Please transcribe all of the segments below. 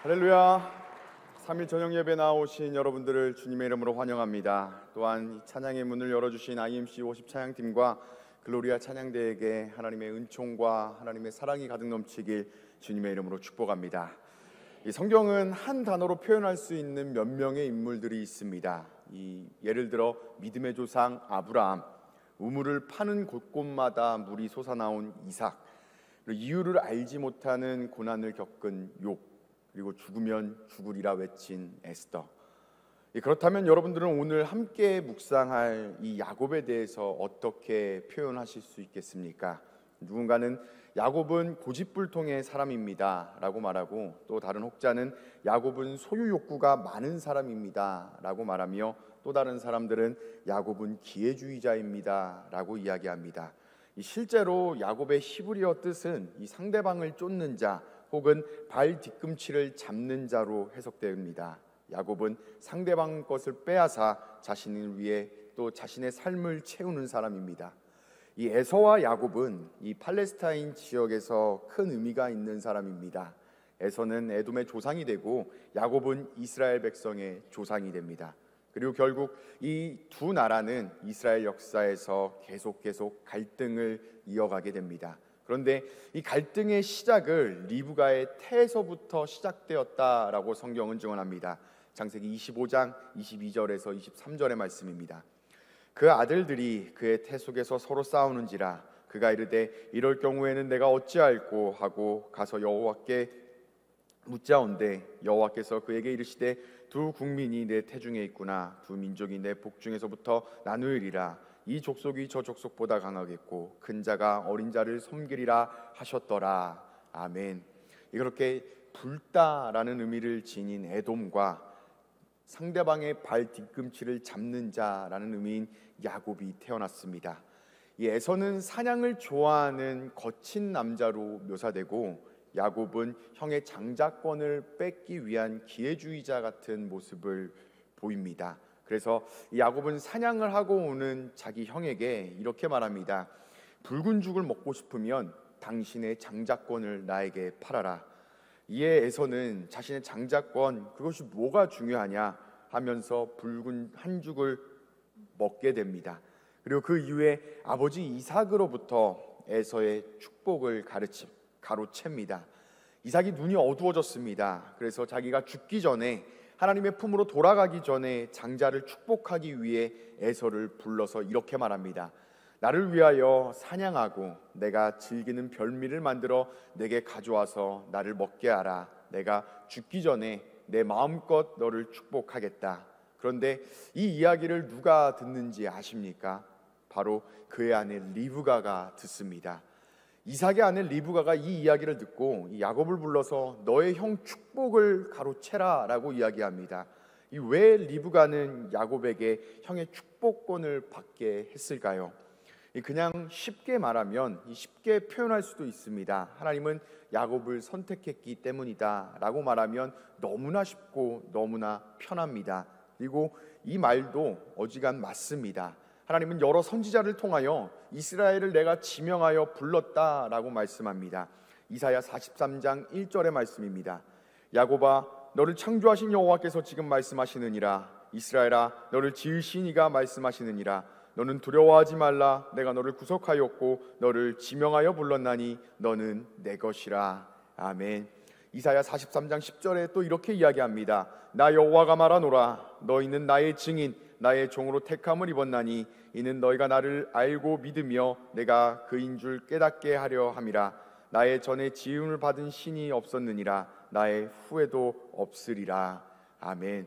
할렐루야. 3일 저녁 예배 나오신 여러분들을 주님의 이름으로 환영합니다. 또한 이 찬양의 문을 열어주신 IMC 50 찬양팀과 글로리아 찬양대에게 하나님의 은총과 하나님의 사랑이 가득 넘치길 주님의 이름으로 축복합니다. 이 성경은 한 단어로 표현할 수 있는 몇 명의 인물들이 있습니다. 예를 들어 믿음의 조상 아브라함, 우물을 파는 곳곳마다 물이 솟아나온 이삭, 그리고 이유를 알지 못하는 고난을 겪은 욥, 그리고 죽으면 죽으리라 외친 에스더. 그렇다면 여러분들은 오늘 함께 묵상할 이 야곱에 대해서 어떻게 표현하실 수 있겠습니까? 누군가는 야곱은 고집불통의 사람입니다 라고 말하고, 또 다른 혹자는 야곱은 소유욕구가 많은 사람입니다 라고 말하며, 또 다른 사람들은 야곱은 기회주의자입니다 라고 이야기합니다. 실제로 야곱의 히브리어 뜻은 이 상대방을 쫓는 자 혹은 발 뒤꿈치를 잡는 자로 해석됩니다. 야곱은 상대방 것을 빼앗아 자신을 위해 또 자신의 삶을 채우는 사람입니다. 이 에서와 야곱은 이 팔레스타인 지역에서 큰 의미가 있는 사람입니다. 에서는 에돔의 조상이 되고 야곱은 이스라엘 백성의 조상이 됩니다. 그리고 결국 이 두 나라는 이스라엘 역사에서 계속 갈등을 이어가게 됩니다. 그런데 이 갈등의 시작을 리브가의 태에서부터 시작되었다라고 성경은 증언합니다. 창세기 25장 22절에서 23절의 말씀입니다. 그 아들들이 그의 태 속에서 서로 싸우는지라 그가 이르되 이럴 경우에는 내가 어찌할꼬 하고 가서 여호와께 묻자온대 여호와께서 그에게 이르시되 두 국민이 내 태중에 있구나 두 민족이 내 복중에서부터 나누리라 이 족속이 저 족속보다 강하겠고 큰 자가 어린 자를 섬기리라 하셨더라. 아멘. 그렇게 불다라는 의미를 지닌 에돔과 상대방의 발 뒤꿈치를 잡는 자라는 의미인 야곱이 태어났습니다. 이 에서는 사냥을 좋아하는 거친 남자로 묘사되고, 야곱은 형의 장자권을 뺏기 위한 기회주의자 같은 모습을 보입니다. 그래서 야곱은 사냥을 하고 오는 자기 형에게 이렇게 말합니다. 붉은 죽을 먹고 싶으면 당신의 장자권을 나에게 팔아라. 이에 에서는 자신의 장자권, 그것이 뭐가 중요하냐 하면서 붉은 한 죽을 먹게 됩니다. 그리고 그 이후에 아버지 이삭으로부터 에서의 축복을 가로챕니다. 이삭이 눈이 어두워졌습니다. 그래서 자기가 죽기 전에, 하나님의 품으로 돌아가기 전에 장자를 축복하기 위해 에서를 불러서 이렇게 말합니다. 나를 위하여 사냥하고 내가 즐기는 별미를 만들어 내게 가져와서 나를 먹게 하라. 내가 죽기 전에 내 마음껏 너를 축복하겠다. 그런데 이 이야기를 누가 듣는지 아십니까? 바로 그의 아내 리브가가 듣습니다. 이삭의 아내 리브가가 이 이야기를 듣고 이 야곱을 불러서 너의 형 축복을 가로채라 라고 이야기합니다. 왜 리브가는 야곱에게 형의 축복권을 받게 했을까요? 그냥 쉽게 말하면, 쉽게 표현할 수도 있습니다. 하나님은 야곱을 선택했기 때문이다 라고 말하면 너무나 쉽고 너무나 편합니다. 그리고 이 말도 어지간 맞습니다. 하나님은 여러 선지자를 통하여 이스라엘을 내가 지명하여 불렀다라고 말씀합니다. 이사야 43장 1절의 말씀입니다. 야곱아 너를 창조하신 여호와께서 지금 말씀하시느니라. 이스라엘아 너를 지으신 이가 말씀하시느니라. 너는 두려워하지 말라. 내가 너를 구속하였고 너를 지명하여 불렀나니 너는 내 것이라. 아멘. 이사야 43장 10절에 또 이렇게 이야기합니다. 나 여호와가 말하노라. 너희는 나의 증인 나의 종으로 택함을 입었나니 이는 너희가 나를 알고 믿으며 내가 그인 줄 깨닫게 하려 함이라. 나의 전에 지음을 받은 신이 없었느니라. 나의 후에도 없으리라. 아멘.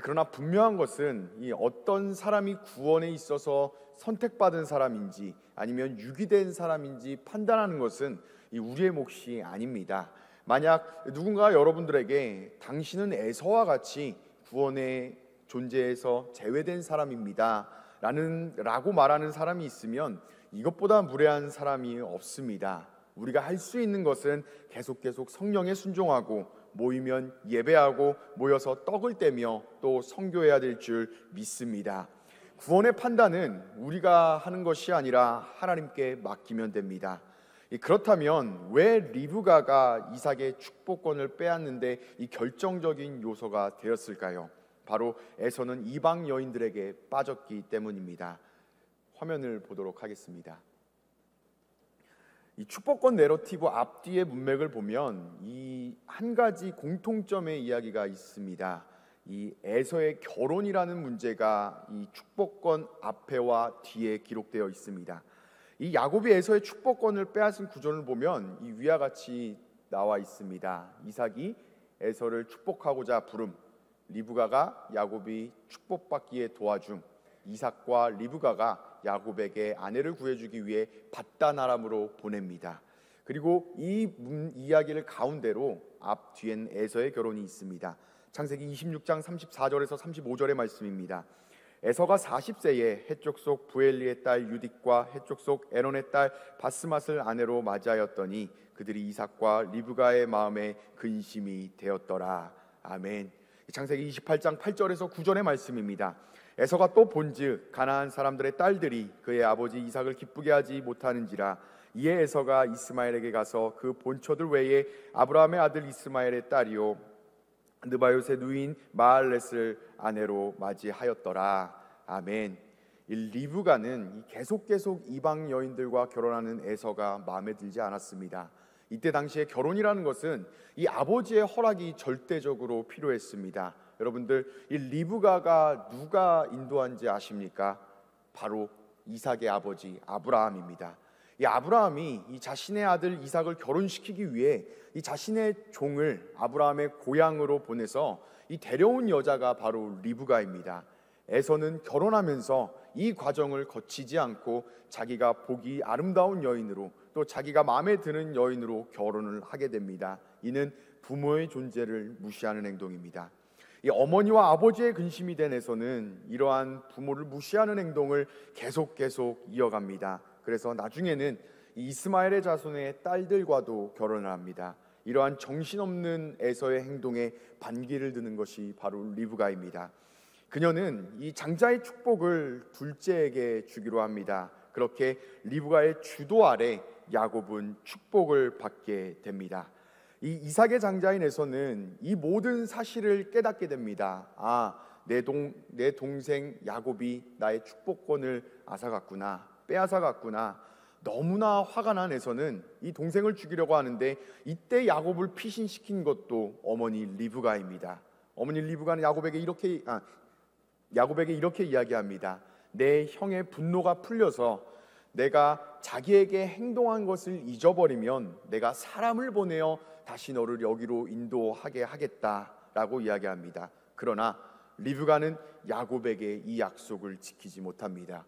그러나 분명한 것은 이 어떤 사람이 구원에 있어서 선택받은 사람인지 아니면 유기된 사람인지 판단하는 것은 우리의 몫이 아닙니다. 만약 누군가 여러분들에게 당신은 에서와 같이 구원의 존재에서 제외된 사람입니다 라고 말하는 사람이 있으면 이것보다 무례한 사람이 없습니다. 우리가 할 수 있는 것은 계속 성령에 순종하고 모이면 예배하고 모여서 떡을 떼며 또 선교해야 될 줄 믿습니다. 구원의 판단은 우리가 하는 것이 아니라 하나님께 맡기면 됩니다. 그렇다면 왜 리브가가 이삭의 축복권을 빼앗는데 이 결정적인 요소가 되었을까요? 바로 에서는 이방 여인들에게 빠졌기 때문입니다. 화면을 보도록 하겠습니다. 이 축복권 내러티브 앞뒤의 문맥을 보면 이 한 가지 공통점의 이야기가 있습니다. 이 에서의 결혼이라는 문제가 이 축복권 앞에와 뒤에 기록되어 있습니다. 이 야곱이 에서의 축복권을 빼앗은 구조를 보면 이 위와 같이 나와 있습니다. 이삭이 에서를 축복하고자 부름, 리브가가 야곱이 축복받기에 도와줌, 이삭과 리브가가 야곱에게 아내를 구해주기 위해 밧단 아람으로 보냅니다. 그리고 이 이야기를 가운데로 앞 뒤엔 에서의 결혼이 있습니다. 창세기 26장 34절에서 35절의 말씀입니다. 에서가 40세에 해쪽 속 부엘리의 딸 유딕과 해쪽 속 에론의 딸 바스맛을 아내로 맞이하였더니 그들이 이삭과 리브가의 마음에 근심이 되었더라. 아멘. 창세기 28장 8절에서 9절의 말씀입니다. 에서가 또 본즉 가나안 사람들의 딸들이 그의 아버지 이삭을 기쁘게 하지 못하는지라. 이에 에서가 이스마엘에게 가서 그 본처들 외에 아브라함의 아들 이스마엘의 딸이요 느바요의 누인 마할렛을 아내로 맞이하였더라. 아멘. 이 리브가는 계속 이방 여인들과 결혼하는 에서가 마음에 들지 않았습니다. 이때 당시에 결혼이라는 것은 이 아버지의 허락이 절대적으로 필요했습니다. 여러분들, 이 리브가가 누가 인도한지 아십니까? 바로 이삭의 아버지 아브라함입니다. 이 아브라함이 이 자신의 아들 이삭을 결혼시키기 위해 이 자신의 종을 아브라함의 고향으로 보내서 이 데려온 여자가 바로 리브가입니다. 에서는 결혼하면서 이 과정을 거치지 않고 자기가 보기 아름다운 여인으로 또 자기가 마음에 드는 여인으로 결혼을 하게 됩니다. 이는 부모의 존재를 무시하는 행동입니다. 이 어머니와 아버지의 근심이 된 에서는 이러한 부모를 무시하는 행동을 계속 이어갑니다. 그래서 나중에는 이스마엘의 자손의 딸들과도 결혼을 합니다. 이러한 정신없는 에서의 행동에 반기를 드는 것이 바로 리브가입니다. 그녀는 이 장자의 축복을 둘째에게 주기로 합니다. 그렇게 리브가의 주도 아래 야곱은 축복을 받게 됩니다. 이 이삭의 장자인 에서는 이 모든 사실을 깨닫게 됩니다. 내 동생 야곱이 나의 축복권을 빼앗아갔구나. 너무나 화가 난 에서는 이 동생을 죽이려고 하는데 이때 야곱을 피신시킨 것도 어머니 리브가입니다. 어머니 리브가는 야곱에게 이렇게 이야기합니다. 내 형의 분노가 풀려서 내가 자기에게 행동한 것을 잊어버리면 내가 사람을 보내어 다시 너를 여기로 인도하게 하겠다라고 이야기합니다. 그러나 리브가는 야곱에게 이 약속을 지키지 못합니다.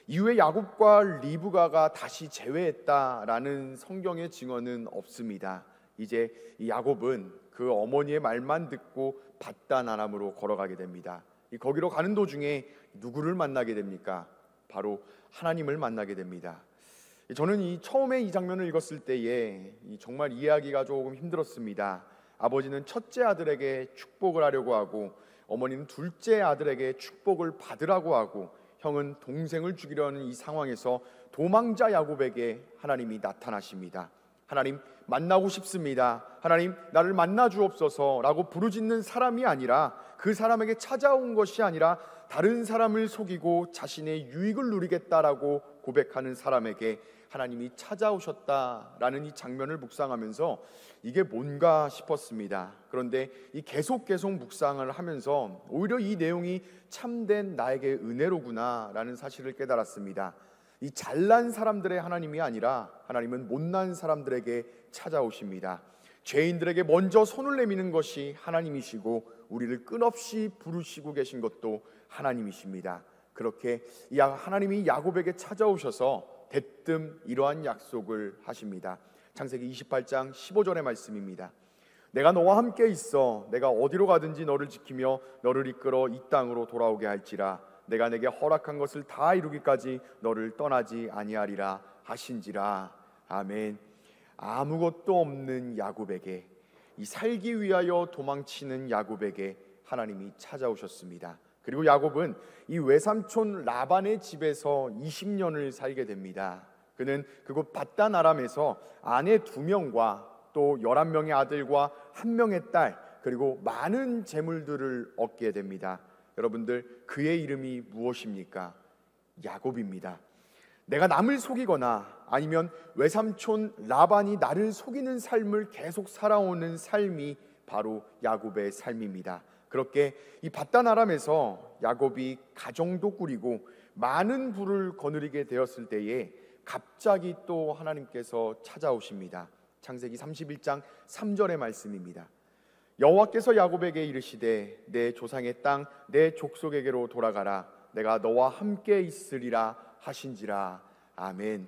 이후에 야곱과 리브가가 다시 재회했다라는 성경의 증언은 없습니다. 이제 이 야곱은 그 어머니의 말만 듣고 밧단 아람으로 걸어가게 됩니다. 거기로 가는 도중에 누구를 만나게 됩니까? 바로 하나님을 만나게 됩니다. 저는 처음에 이 장면을 읽었을 때에 정말 이해하기가 조금 힘들었습니다. 아버지는 첫째 아들에게 축복을 하려고 하고 어머니는 둘째 아들에게 축복을 받으라고 하고 형은 동생을 죽이려는 이 상황에서 도망자 야곱에게 하나님이 나타나십니다. 하나님, 만나고 싶습니다. 하나님, 나를 만나 주옵소서라고 부르짖는 사람이 아니라, 그 사람에게 찾아온 것이 아니라 다른 사람을 속이고 자신의 유익을 누리겠다라고 고백하는 사람에게 하나님이 찾아오셨다라는 이 장면을 묵상하면서 이게 뭔가 싶었습니다. 그런데 계속 묵상을 하면서 오히려 이 내용이 참된 나에게 은혜로구나라는 사실을 깨달았습니다. 이 잘난 사람들의 하나님이 아니라 하나님은 못난 사람들에게 찾아오십니다. 죄인들에게 먼저 손을 내미는 것이 하나님이시고 우리를 끝없이 부르시고 계신 것도 하나님이십니다. 그렇게 하나님이 야곱에게 찾아오셔서 대뜸 이러한 약속을 하십니다. 창세기 28장 15절의 말씀입니다. 내가 너와 함께 있어 내가 어디로 가든지 너를 지키며 너를 이끌어 이 땅으로 돌아오게 할지라. 내가 내게 허락한 것을 다 이루기까지 너를 떠나지 아니하리라 하신지라. 아멘. 아무것도 없는 야곱에게, 살기 위하여 도망치는 야곱에게 하나님이 찾아오셨습니다. 그리고 야곱은 이 외삼촌 라반의 집에서 20년을 살게 됩니다. 그는 그곳 밧단 아람에서 아내 2명과 또 11명의 아들과 1명의 딸, 그리고 많은 재물들을 얻게 됩니다. 여러분들, 그의 이름이 무엇입니까? 야곱입니다. 내가 남을 속이거나 아니면 외삼촌 라반이 나를 속이는 삶을 계속 살아오는 삶이 바로 야곱의 삶입니다. 그렇게 이 밧단 아람에서 야곱이 가정도 꾸리고 많은 부를 거느리게 되었을 때에 갑자기 또 하나님께서 찾아오십니다. 창세기 31장 3절의 말씀입니다. 여호와께서 야곱에게 이르시되 내 조상의 땅 내 족속에게로 돌아가라. 내가 너와 함께 있으리라 하신지라. 아멘.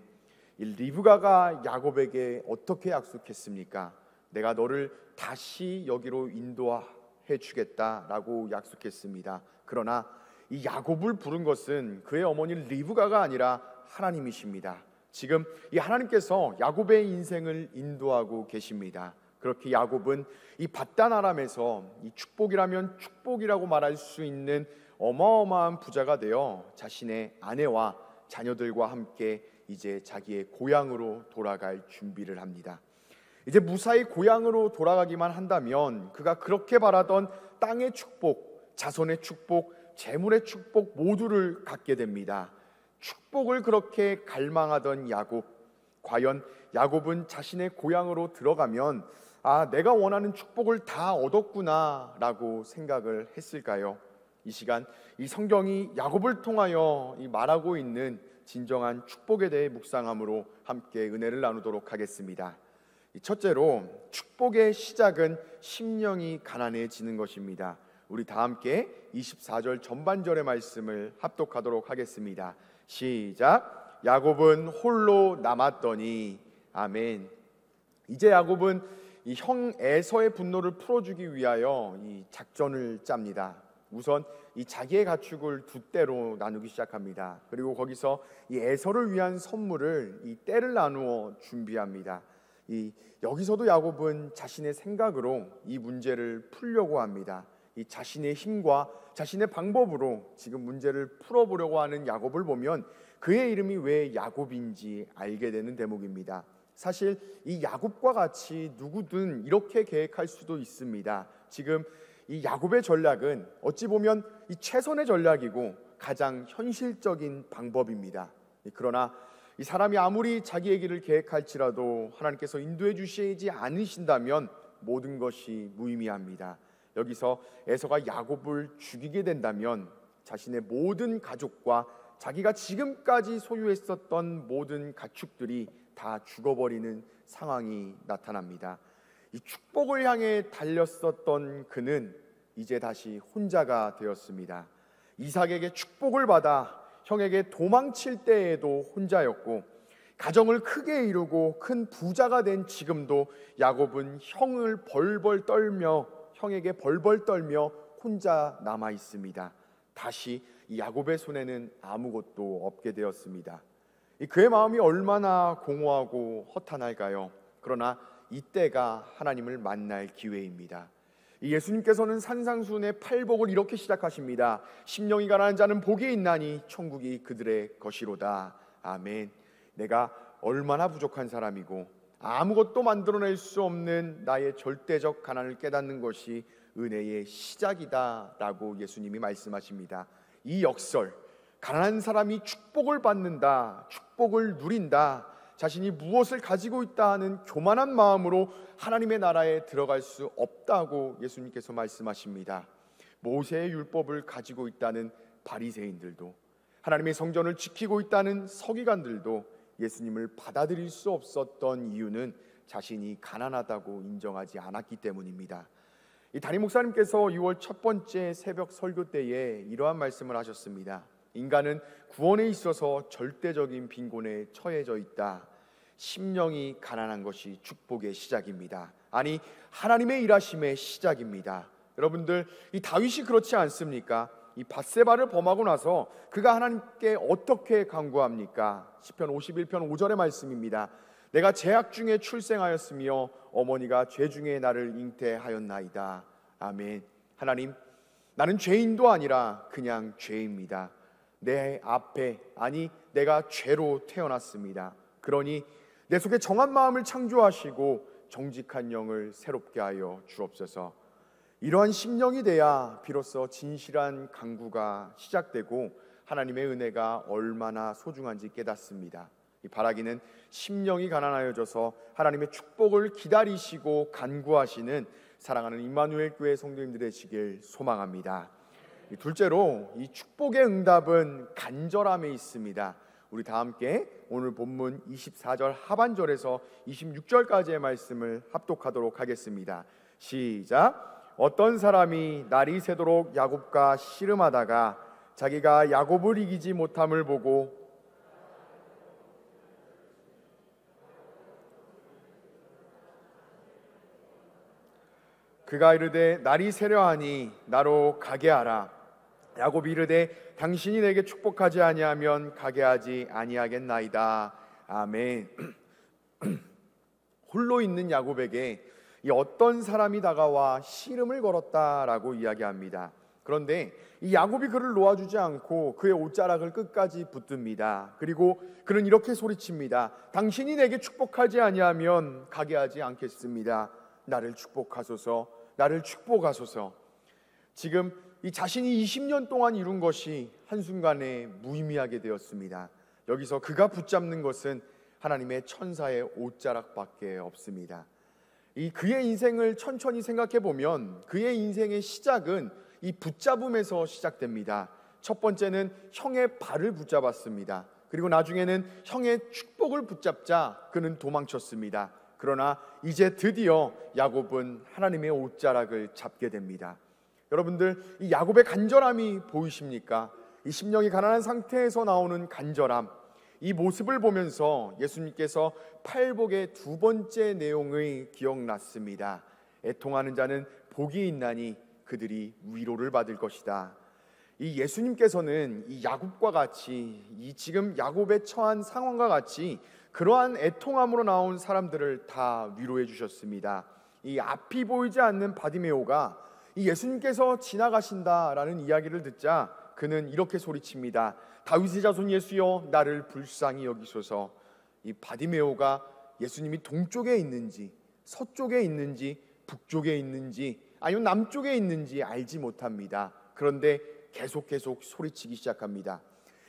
이 리브가가 야곱에게 어떻게 약속했습니까? 내가 너를 다시 여기로 인도해 주겠다라고 약속했습니다. 그러나 이 야곱을 부른 것은 그의 어머니 리브가가 아니라 하나님이십니다. 지금 이 하나님께서 야곱의 인생을 인도하고 계십니다. 그렇게 야곱은 이 밧단 아람에서 이 축복이라면 축복이라고 말할 수 있는 어마어마한 부자가 되어 자신의 아내와 자녀들과 함께 이제 자기의 고향으로 돌아갈 준비를 합니다. 이제 무사히 고향으로 돌아가기만 한다면 그가 그렇게 바라던 땅의 축복, 자손의 축복, 재물의 축복 모두를 갖게 됩니다. 축복을 그렇게 갈망하던 야곱, 과연 야곱은 자신의 고향으로 들어가면 내가 원하는 축복을 다 얻었구나 라고 생각을 했을까요? 이 시간 이 성경이 야곱을 통하여 말하고 있는 진정한 축복에 대해 묵상함으로 함께 은혜를 나누도록 하겠습니다. 첫째로, 축복의 시작은 심령이 가난해지는 것입니다. 우리 다 함께 24절 전반절의 말씀을 합독하도록 하겠습니다. 시작. 야곱은 홀로 남았더니. 아멘. 이제 야곱은 이 형 에서의 분노를 풀어주기 위하여 이 작전을 짭니다. 우선 이 자기의 가축을 2떼로 나누기 시작합니다. 그리고 거기서 이 에서를 위한 선물을 이 떼를 나누어 준비합니다. 여기서도 야곱은 자신의 생각으로 이 문제를 풀려고 합니다. 이 자신의 힘과 자신의 방법으로 지금 문제를 풀어보려고 하는 야곱을 보면 그의 이름이 왜 야곱인지 알게 되는 대목입니다. 사실 이 야곱과 같이 누구든 이렇게 계획할 수도 있습니다. 지금 이 야곱의 전략은 어찌 보면 이 최선의 전략이고 가장 현실적인 방법입니다. 그러나 이 사람이 아무리 자기의 길을 계획할지라도 하나님께서 인도해 주시지 않으신다면 모든 것이 무의미합니다. 여기서 에서가 야곱을 죽이게 된다면 자신의 모든 가족과 자기가 지금까지 소유했었던 모든 가축들이 다 죽어버리는 상황이 나타납니다. 이 축복을 향해 달렸었던 그는 이제 다시 혼자가 되었습니다. 이삭에게 축복을 받아 형에게 도망칠 때에도 혼자였고, 가정을 크게 이루고 큰 부자가 된 지금도 야곱은 형에게 벌벌 떨며 혼자 남아 있습니다. 다시 이 야곱의 손에는 아무것도 없게 되었습니다. 그의 마음이 얼마나 공허하고 허탄할까요? 그러나 이때가 하나님을 만날 기회입니다. 예수님께서는 산상수훈의 8복을 이렇게 시작하십니다. 심령이 가난한 자는 복이 있나니 천국이 그들의 것이로다. 아멘. 내가 얼마나 부족한 사람이고 아무것도 만들어낼 수 없는 나의 절대적 가난을 깨닫는 것이 은혜의 시작이다 라고 예수님이 말씀하십니다. 이 역설, 가난한 사람이 축복을 받는다, 축복을 누린다, 자신이 무엇을 가지고 있다 하는 교만한 마음으로 하나님의 나라에 들어갈 수 없다고 예수님께서 말씀하십니다. 모세의 율법을 가지고 있다는 바리새인들도, 하나님의 성전을 지키고 있다는 서기관들도 예수님을 받아들일 수 없었던 이유는 자신이 가난하다고 인정하지 않았기 때문입니다. 이 담임 목사님께서 6월 첫 번째 새벽 설교 때에 이러한 말씀을 하셨습니다. 인간은 구원에 있어서 절대적인 빈곤에 처해져 있다. 심령이 가난한 것이 축복의 시작입니다. 아니, 하나님의 일하심의 시작입니다. 여러분들, 이 다윗이 그렇지 않습니까? 이 밧세바를 범하고 나서 그가 하나님께 어떻게 간구합니까? 시편 51편 5절의 말씀입니다. 내가 죄악 중에 출생하였으며 어머니가 죄 중에 나를 잉태하였나이다. 아멘. 하나님, 나는 죄인도 아니라 그냥 죄입니다. 내 앞에, 아니 내가 죄로 태어났습니다. 그러니 내 속에 정한 마음을 창조하시고 정직한 영을 새롭게 하여 주옵소서. 이러한 심령이 돼야 비로소 진실한 강구가 시작되고 하나님의 은혜가 얼마나 소중한지 깨닫습니다. 이 바라기는 심령이 가난하여져서 하나님의 축복을 기다리시고 간구하시는 사랑하는 임마누엘 교회 성도님들 되시길 소망합니다. 둘째로 이 축복의 응답은 간절함에 있습니다. 우리 다 함께 오늘 본문 24절 하반절에서 26절까지의 말씀을 합독하도록 하겠습니다. 시작. 어떤 사람이 날이 새도록 야곱과 씨름하다가 자기가 야곱을 이기지 못함을 보고 그가 이르되 날이 새려하니 나로 가게 하라. 야곱이 이르되 당신이 내게 축복하지 아니하면 가게 하지 아니하겠나이다. 아멘. 홀로 있는 야곱에게 이 어떤 사람이 다가와 씨름을 걸었다라고 이야기합니다. 그런데 이 야곱이 그를 놓아주지 않고 그의 옷자락을 끝까지 붙듭니다. 그리고 그는 이렇게 소리칩니다. 당신이 내게 축복하지 아니하면 가게 하지 않겠습니다. 나를 축복하소서, 나를 축복하소서. 지금 이 자신이 20년 동안 이룬 것이 한순간에 무의미하게 되었습니다. 여기서 그가 붙잡는 것은 하나님의 천사의 옷자락밖에 없습니다. 이 그의 인생을 천천히 생각해 보면 그의 인생의 시작은 이 붙잡음에서 시작됩니다. 첫 번째는 형의 발을 붙잡았습니다. 그리고 나중에는 형의 축복을 붙잡자 그는 도망쳤습니다. 그러나 이제 드디어 야곱은 하나님의 옷자락을 잡게 됩니다. 여러분들, 이 야곱의 간절함이 보이십니까? 이 심령이 가난한 상태에서 나오는 간절함, 이 모습을 보면서 예수님께서 팔복의 두 번째 내용을 기억났습니다. 애통하는 자는 복이 있나니 그들이 위로를 받을 것이다. 이 예수님께서는 이 야곱과 같이, 이 지금 야곱의 처한 상황과 같이 그러한 애통함으로 나온 사람들을 다 위로해 주셨습니다. 이 앞이 보이지 않는 바디메오가 이 예수님께서 지나가신다라는 이야기를 듣자 그는 이렇게 소리칩니다. 다윗의 자손 예수여, 나를 불쌍히 여기소서. 이 바디메오가 예수님이 동쪽에 있는지 서쪽에 있는지 북쪽에 있는지 아니면 남쪽에 있는지 알지 못합니다. 그런데 계속 소리치기 시작합니다.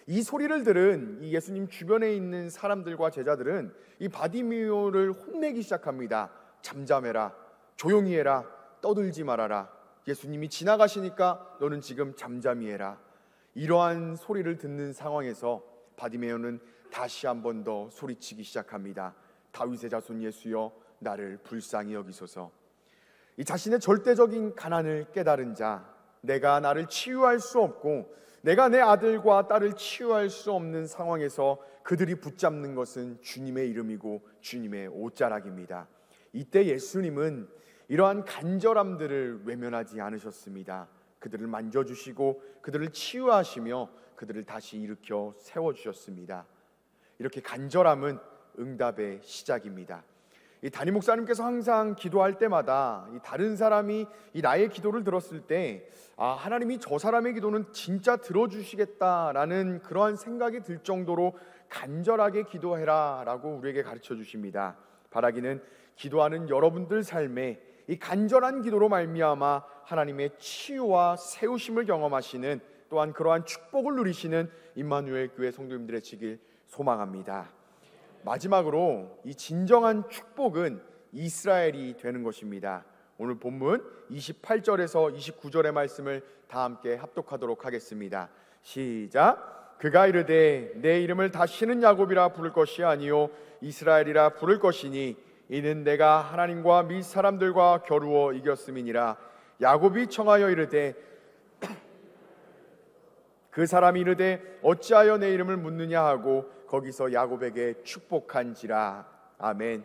이 소리를 들은 이 예수님 주변에 있는 사람들과 제자들은 이 바디메오를 혼내기 시작합니다. 잠잠해라, 조용히 해라, 떠들지 말아라. 예수님이 지나가시니까 너는 지금 잠잠히 해라. 이러한 소리를 듣는 상황에서 바디메오는 다시 한 번 더 소리치기 시작합니다. 다윗의 자손 예수여, 나를 불쌍히 여기소서. 이 자신의 절대적인 가난을 깨달은 자, 내가 나를 치유할 수 없고 내가 내 아들과 딸을 치유할 수 없는 상황에서 그들이 붙잡는 것은 주님의 이름이고 주님의 옷자락입니다. 이때 예수님은 이러한 간절함들을 외면하지 않으셨습니다. 그들을 만져주시고 그들을 치유하시며 그들을 다시 일으켜 세워주셨습니다. 이렇게 간절함은 응답의 시작입니다. 이 담임 목사님께서 항상 기도할 때마다 이 다른 사람이 이 나의 기도를 들었을 때 하나님이 저 사람의 기도는 진짜 들어주시겠다라는 그러한 생각이 들 정도로 간절하게 기도해라 라고 우리에게 가르쳐 주십니다. 바라기는 기도하는 여러분들 삶에 이 간절한 기도로 말미암아 하나님의 치유와 세우심을 경험하시는, 또한 그러한 축복을 누리시는 임마누엘 교회 성도님들의 지길 소망합니다. 마지막으로 이 진정한 축복은 이스라엘이 되는 것입니다. 오늘 본문 28절에서 29절의 말씀을 다 함께 합독하도록 하겠습니다. 시작. 그가 이르되 내 이름을 다시는 야곱이라 부를 것이 아니요 이스라엘이라 부를 것이니 이는 내가 하나님과 및 사람들과 겨루어 이겼음이니라. 야곱이 청하여 이르되 그 사람이 이르되 어찌하여 내 이름을 묻느냐 하고 거기서 야곱에게 축복한지라. 아멘.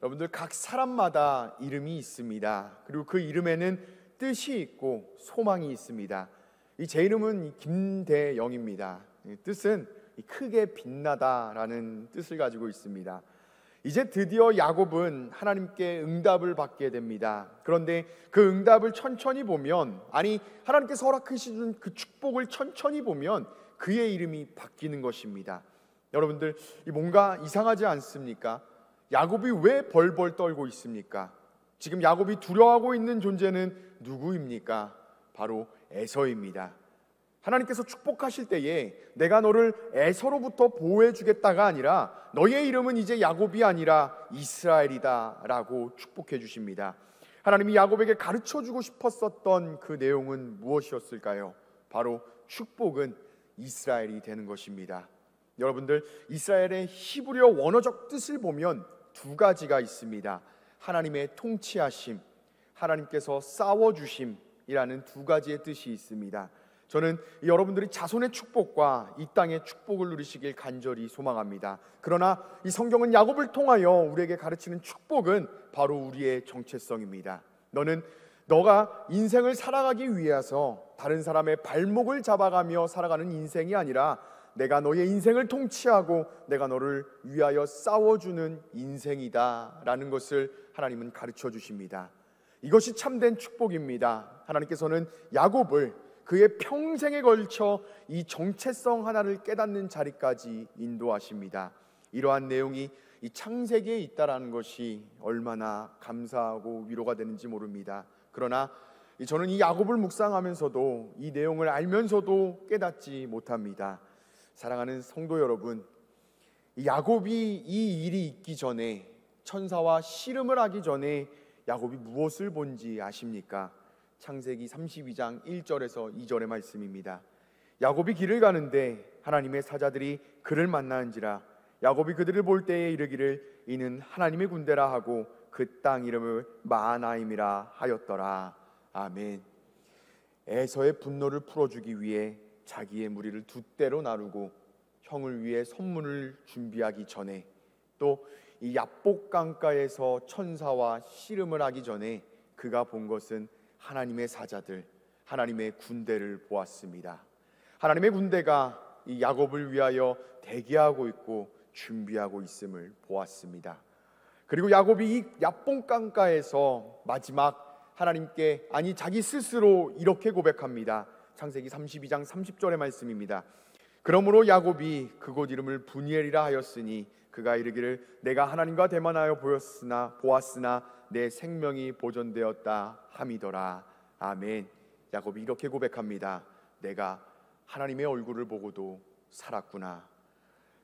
여러분들, 각 사람마다 이름이 있습니다. 그리고 그 이름에는 뜻이 있고 소망이 있습니다. 제 이름은 김대영입니다. 뜻은 크게 빛나다라는 뜻을 가지고 있습니다. 이제 드디어 야곱은 하나님께 응답을 받게 됩니다. 그런데 그 응답을 천천히 보면, 하나님께서 허락하신 그 축복을 천천히 보면 그의 이름이 바뀌는 것입니다. 여러분들, 이 뭔가 이상하지 않습니까? 야곱이 왜 벌벌 떨고 있습니까? 지금 야곱이 두려워하고 있는 존재는 누구입니까? 바로 에서입니다. 하나님께서 축복하실 때에 내가 너를 에서로부터 보호해 주겠다가 아니라 너의 이름은 이제 야곱이 아니라 이스라엘이다 라고 축복해 주십니다. 하나님이 야곱에게 가르쳐 주고 싶었었던 그 내용은 무엇이었을까요? 바로 축복은 이스라엘이 되는 것입니다. 여러분들, 이스라엘의 히브리어 원어적 뜻을 보면 두 가지가 있습니다. 하나님의 통치하심, 하나님께서 싸워주심이라는 두 가지의 뜻이 있습니다. 저는 여러분들이 자손의 축복과 이 땅의 축복을 누리시길 간절히 소망합니다. 그러나 이 성경은 야곱을 통하여 우리에게 가르치는 축복은 바로 우리의 정체성입니다. 너가 인생을 살아가기 위해서 다른 사람의 발목을 잡아가며 살아가는 인생이 아니라 내가 너의 인생을 통치하고 내가 너를 위하여 싸워주는 인생이다 라는 것을 하나님은 가르쳐 주십니다. 이것이 참된 축복입니다. 하나님께서는 야곱을 그의 평생에 걸쳐 이 정체성 하나를 깨닫는 자리까지 인도하십니다. 이러한 내용이 이 창세기에 있다라는 것이 얼마나 감사하고 위로가 되는지 모릅니다. 그러나 저는 이 야곱을 묵상하면서도 이 내용을 알면서도 깨닫지 못합니다. 사랑하는 성도 여러분, 야곱이 이 일이 있기 전에, 천사와 씨름을 하기 전에 야곱이 무엇을 본지 아십니까? 창세기 32장 1절에서 2절의 말씀입니다. 야곱이 길을 가는데 하나님의 사자들이 그를 만나는지라. 야곱이 그들을 볼 때에 이르기를 이는 하나님의 군대라 하고 그 땅 이름을 마하나임이라 하였더라. 아멘. 에서의 분노를 풀어주기 위해 자기의 무리를 두 떼로 나누고 형을 위해 선물을 준비하기 전에, 또 이 야복 강가에서 천사와 씨름을 하기 전에 그가 본 것은 하나님의 사자들, 하나님의 군대를 보았습니다. 하나님의 군대가 이 야곱을 위하여 대기하고 있고 준비하고 있음을 보았습니다. 그리고 야곱이 이 야복 강가에서 마지막 하나님께, 아니 자기 스스로 이렇게 고백합니다. 창세기 32장 30절의 말씀입니다. 그러므로 야곱이 그곳 이름을 분이엘이라 하였으니 그가 이르기를 내가 하나님과 대만하여 보았으나 내 생명이 보존되었다 함이더라. 아멘. 야곱이 이렇게 고백합니다. 내가 하나님의 얼굴을 보고도 살았구나.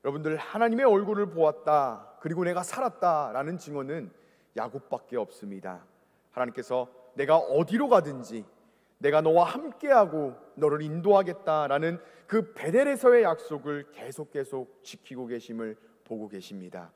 여러분들, 하나님의 얼굴을 보았다, 그리고 내가 살았다라는 증언은 야곱밖에 없습니다. 하나님께서 내가 어디로 가든지 내가 너와 함께하고 너를 인도하겠다라는 그 베델에서의 약속을 계속 지키고 계심을 보고 계십니다.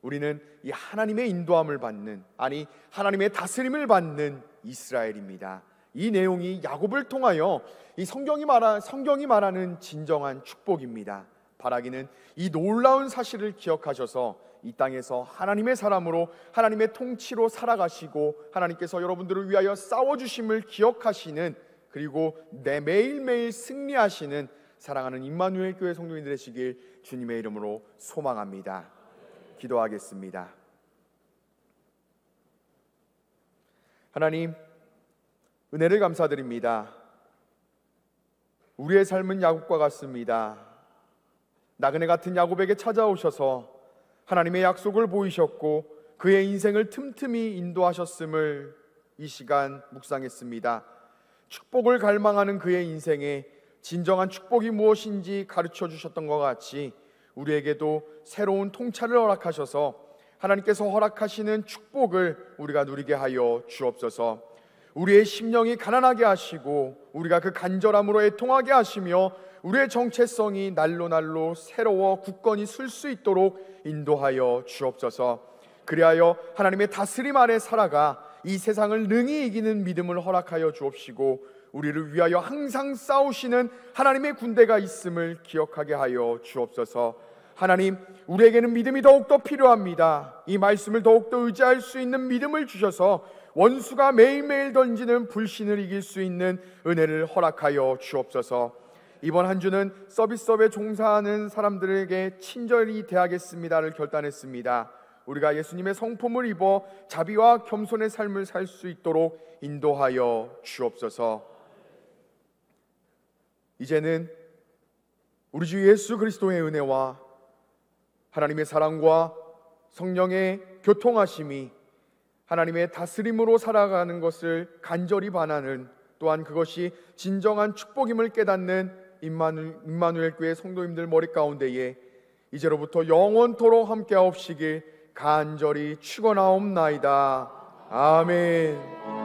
우리는 이 하나님의 인도함을 받는, 아니 하나님의 다스림을 받는 이스라엘입니다. 이 내용이 야곱을 통하여 이 성경이 말하는 진정한 축복입니다. 바라기는 이 놀라운 사실을 기억하셔서 이 땅에서 하나님의 사람으로 하나님의 통치로 살아가시고 하나님께서 여러분들을 위하여 싸워주심을 기억하시는, 그리고 매일매일 승리하시는 사랑하는 임마누엘 교회 성도님들 되시길 주님의 이름으로 소망합니다. 기도하겠습니다. 하나님, 은혜를 감사드립니다. 우리의 삶은 야곱과 같습니다. 나그네 같은 야곱에게 찾아오셔서 하나님의 약속을 보이셨고 그의 인생을 틈틈이 인도하셨음을 이 시간 묵상했습니다. 축복을 갈망하는 그의 인생에 진정한 축복이 무엇인지 가르쳐 주셨던 것 같이 우리에게도 새로운 통찰을 허락하셔서 하나님께서 허락하시는 축복을 우리가 누리게 하여 주옵소서. 우리의 심령이 가난하게 하시고 우리가 그 간절함으로 애통하게 하시며 우리의 정체성이 날로 새로워 굳건히 설 수 있도록 인도하여 주옵소서. 그리하여 하나님의 다스림 아래 살아가 이 세상을 능히 이기는 믿음을 허락하여 주옵시고 우리를 위하여 항상 싸우시는 하나님의 군대가 있음을 기억하게 하여 주옵소서. 하나님, 우리에게는 믿음이 더욱더 필요합니다. 이 말씀을 더욱더 의지할 수 있는 믿음을 주셔서 원수가 매일매일 던지는 불신을 이길 수 있는 은혜를 허락하여 주옵소서. 이번 한 주는 서비스업에 종사하는 사람들에게 친절히 대하겠습니다를 결단했습니다. 우리가 예수님의 성품을 입어 자비와 겸손의 삶을 살 수 있도록 인도하여 주옵소서. 이제는 우리 주 예수 그리스도의 은혜와 하나님의 사랑과 성령의 교통하심이 하나님의 다스림으로 살아가는 것을 간절히 바라는, 또한 그것이 진정한 축복임을 깨닫는 임마누엘 교회 성도님들 머리 가운데에 이제로부터 영원토록 함께하옵시길 간절히 축원하옵나이다. 아멘.